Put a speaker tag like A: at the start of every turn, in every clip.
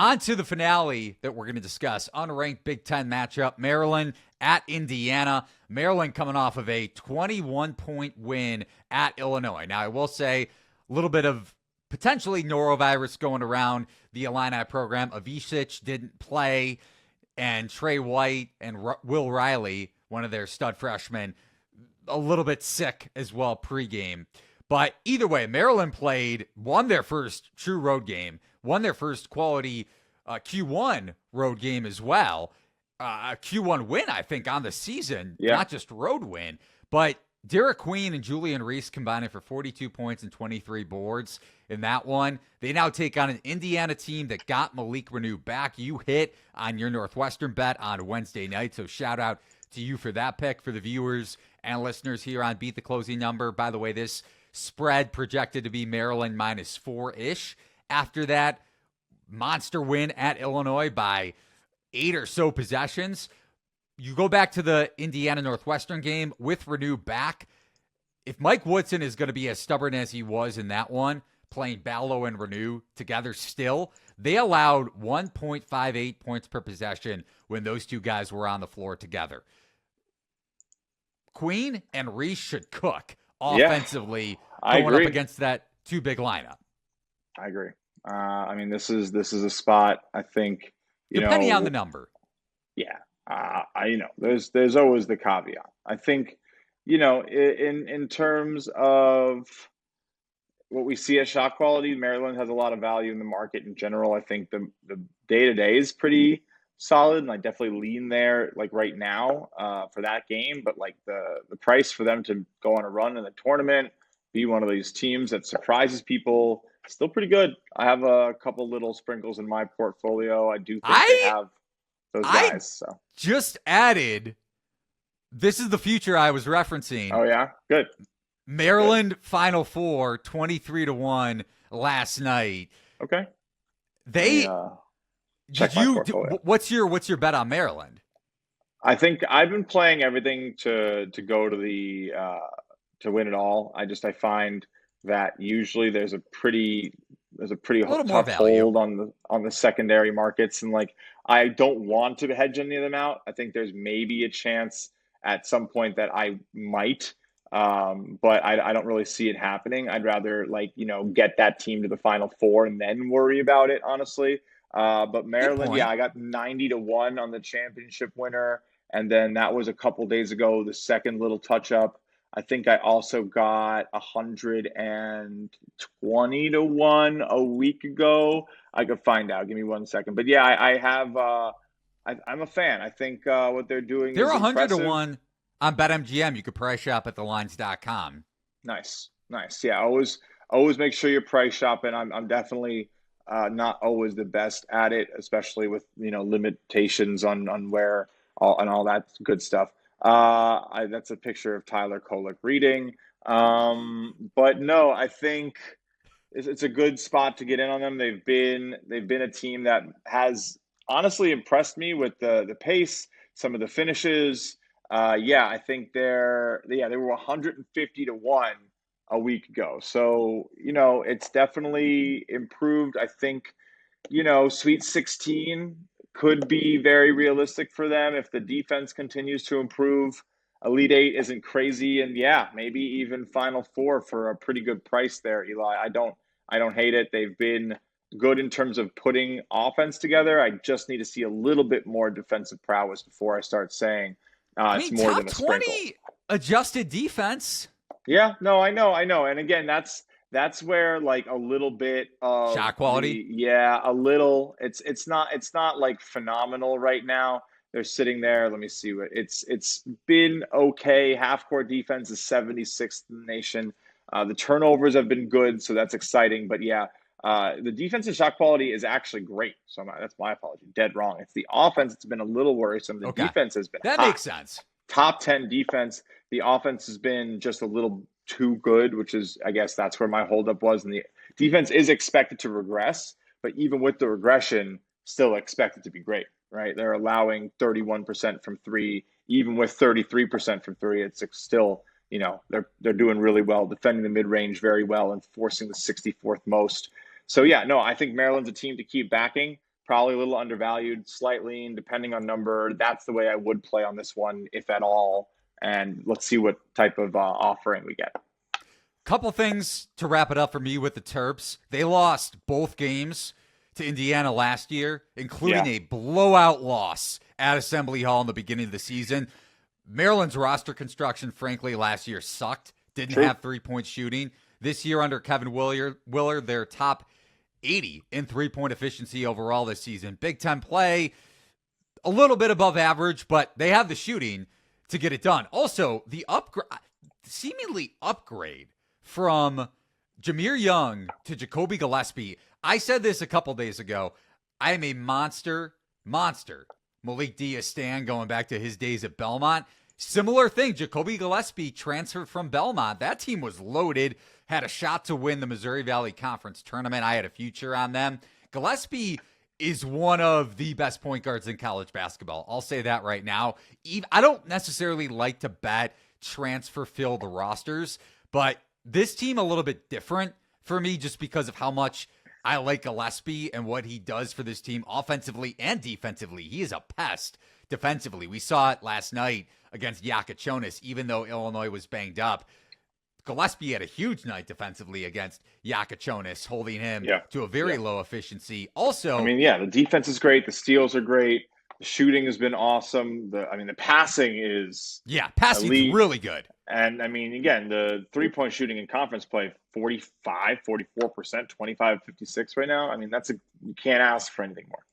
A: On to the finale that we're going to discuss. Unranked Big Ten matchup, Maryland at Indiana. Maryland coming off of a 21-point win at Illinois. Now, I will say a little bit of potentially norovirus going around the Illini program. Avicic didn't play, and Trey White and Will Riley, one of their stud freshmen, a little bit sick as well pregame. But either way, Maryland won their first true road game, won their first quality Q1 road game as well. A Q1 win, I think, on the season, not just road win. But Derek Queen and Julian Reese combining for 42 points and 23 boards in that one. They now take on an Indiana team that got Malik Renew back. You hit on your Northwestern bet on Wednesday night, so shout out to you for that pick. For the viewers and listeners here on Beat the Closing Number, by the way, this spread projected to be Maryland minus 4-ish. After that monster win at Illinois by 8 or so possessions, you go back to the Indiana-Northwestern game with Renew back. If Mike Woodson is going to be as stubborn as he was in that one, playing Ballo and Renew together still, they allowed 1.58 points per possession when those two guys were on the floor together. Queen and Reese should cook offensively going up against that too big lineup.
B: I agree. I mean, this is a spot, I think,
A: depending on the number.
B: Yeah. There's always the caveat. I think, in terms of what we see as shot quality, Maryland has a lot of value in the market in general. I think the day-to-day is pretty solid, and I definitely lean there like right now for that game. But like the price for them to go on a run in the tournament, be one of these teams that surprises people, still pretty good. I have a couple little sprinkles in my portfolio. I do think they have those guys. So
A: just added, this is the future I was referencing.
B: Oh yeah, good.
A: Maryland good. Final Four, 23-1 last night.
B: Okay.
A: What's your bet on Maryland?
B: I think I've been playing everything to go to the to win it all. I find that usually there's a pretty tough hold on the secondary markets, and like I don't want to hedge any of them out. I think there's maybe a chance at some point that I might, but I don't really see it happening. I'd rather get that team to the Final Four and then worry about it, honestly. But Maryland, I got 90-1 on the championship winner, and then that was a couple days ago, the second little touch up. I think I also got 120-1 a week ago. I could find out. Give me 1 second. But yeah, I have. I'm a fan. I think what they're doing.
A: They're
B: is
A: 100-1 on BetMGM. You could price shop at thelines.com.
B: Nice. Yeah, always make sure you're price shopping. I'm definitely not always the best at it, especially with limitations on where all that good stuff. That's a picture of Tyler Kolek reading. But no, I think it's a good spot to get in on them. They've been a team that has honestly impressed me with the pace, some of the finishes. I think they were 150-1 a week ago. So, it's definitely improved. I think, Sweet 16 could be very realistic for them if the defense continues to improve. Elite Eight isn't crazy, and maybe even Final Four for a pretty good price there, Eli. I don't hate it. They've been good in terms of putting offense together. I just need to see a little bit more defensive prowess before I start saying it's more than a sprinkle. Top 20
A: adjusted defense.
B: Yeah, no, I know. And again, that's where like a little bit of
A: shot quality.
B: A little. It's not like phenomenal right now. They're sitting there. Let me see what it's been okay. Half court defense is 76th in the nation. The turnovers have been good, so that's exciting. But the defensive shot quality is actually great. So that's my apology. Dead wrong. It's the offense that's been a little worrisome. The defense has been
A: that
B: hot.
A: Makes sense.
B: Top 10 defense. The offense has been just a little too good, which is, I guess that's where my holdup was. And the defense is expected to regress, but even with the regression, still expected to be great, right? They're allowing 31% from three, even with 33% from three. It's still, they're doing really well, defending the mid-range very well and forcing the 64th most. So I think Maryland's a team to keep backing. probably a little undervalued, slight lean, depending on number. That's the way I would play on this one, if at all. And let's see what type of offering we get.
A: Couple things to wrap it up for me with the Terps. They lost both games to Indiana last year, including a blowout loss at Assembly Hall in the beginning of the season. Maryland's roster construction, frankly, last year sucked. Didn't have three-point shooting. This year under Kevin Willard, they're top 80 in three-point efficiency overall this season. Big Ten play, a little bit above average, but they have the shooting to get it done. Also, the seemingly upgrade from Jameer Young to Jacoby Gillespie. I said this a couple days ago. I am a monster Malik Diaz stan going back to his days at Belmont. Similar thing, Jacoby Gillespie transferred from Belmont. That team was loaded, had a shot to win the Missouri Valley Conference tournament. I had a future on them. Gillespie is one of the best point guards in college basketball. I'll say that right now. I don't necessarily like to bet transfer-filled rosters, but this team a little bit different for me just because of how much I like Gillespie and what he does for this team offensively and defensively. He is a pest defensively. We saw it last night against Yakachonis, even though Illinois was banged up. Gillespie had a huge night defensively against Yakachonis, holding him to a very low efficiency. Also,
B: I mean, the defense is great. The steals are great. The shooting has been awesome. The passing is
A: passing is really good.
B: And I mean, again, the 3-point shooting in conference play, 45, 44%, 25, 56 right now. I mean, you can't ask for anything more.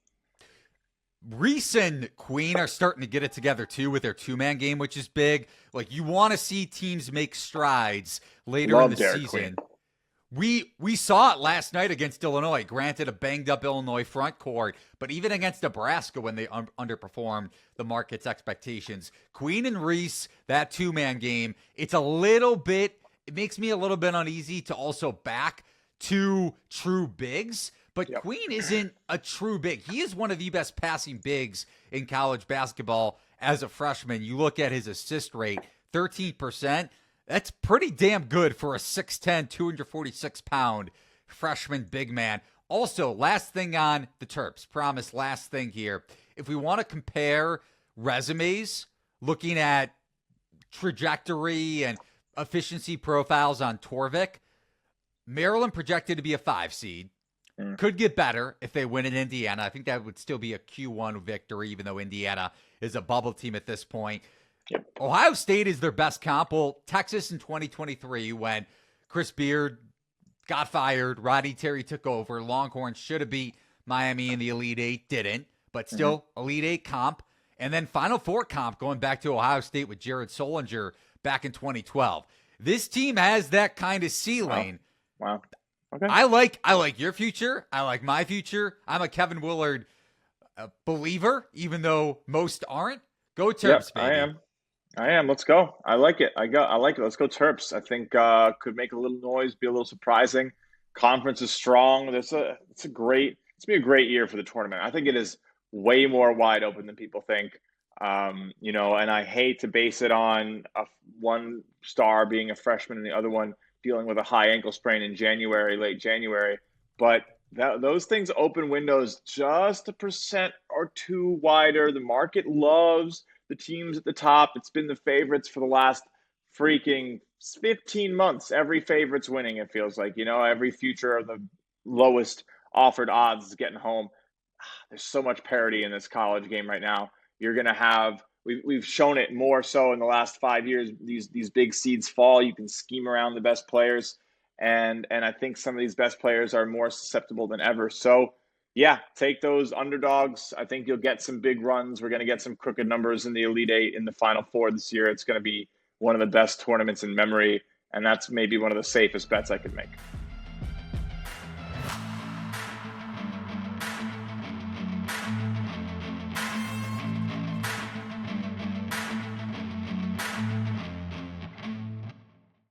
A: Reese and Queen are starting to get it together too with their two-man game, which is big. Like, you want to see teams make strides later in the season. We saw it last night against Illinois. Granted, a banged-up Illinois front court, but even against Nebraska when they underperformed the market's expectations. Queen and Reese, that two-man game, it makes me a little bit uneasy to also back two true bigs. But Queen isn't a true big. He is one of the best passing bigs in college basketball as a freshman. You look at his assist rate, 13%. That's pretty damn good for a 6'10", 246-pound freshman big man. Also, last thing on the Terps. Promise, last thing here. If we want to compare resumes, looking at trajectory and efficiency profiles on Torvik, Maryland projected to be a 5 seed. Could get better if they win in Indiana. I think that would still be a Q1 victory, even though Indiana is a bubble team at this point. Ohio State is their best comp. Well, Texas in 2023, when Chris Beard got fired, Rodney Terry took over, Longhorns should have beat Miami in the Elite Eight, didn't, but still Elite Eight comp. And then Final Four comp going back to Ohio State with Jared Solinger back in 2012. This team has that kind of ceiling.
B: Wow. Okay.
A: I like your future. I like my future. I'm a Kevin Willard believer, even though most aren't. Go Terps, baby.
B: I am. Let's go. I like it. I like it. Let's go Terps. I think could make a little noise, be a little surprising. Conference is strong. It's gonna be a great year for the tournament. I think it is way more wide open than people think. And I hate to base it on one star being a freshman and the other one dealing with a high ankle sprain in late January. But those things open windows just 1% or 2 wider. The market loves the teams at the top. It's been the favorites for the last freaking 15 months. Every favorite's winning, it feels like. Every future of the lowest offered odds is getting home. There's so much parity in this college game right now. You're going to have we've shown it more so in the last 5 years. These big seeds fall. You can scheme around the best players, and I think some of these best players are more susceptible than ever. So take those underdogs. I think you'll get some big runs. We're going to get some crooked numbers in the Elite Eight in the Final Four this year. It's going to be one of the best tournaments in memory, and that's maybe one of the safest bets I could make.